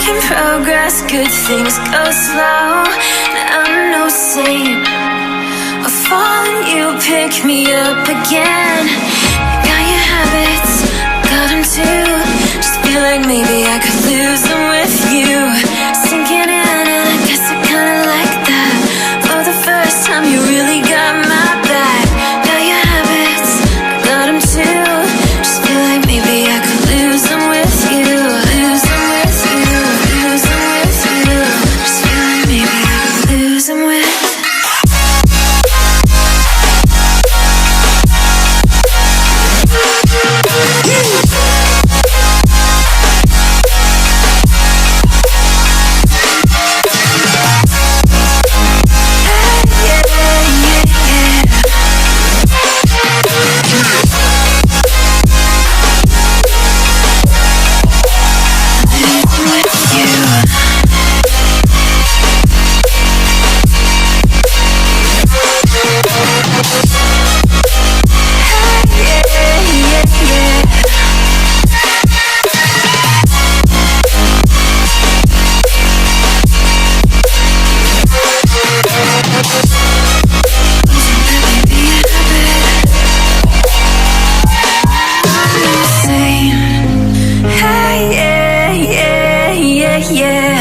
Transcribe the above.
in progress, good things go slow. And I'm no saint. I fall and you pick me up again. You got your habits, got them too. Just feel like maybe I could lose them with you. Sinking in and I guess I kinda like that. For the first time you really got my back. Got your habits, got them too. Just feel like maybe I could lose them with you. Lose them with you, lose them with you. Just feel like maybe I could lose them with you. Yeah.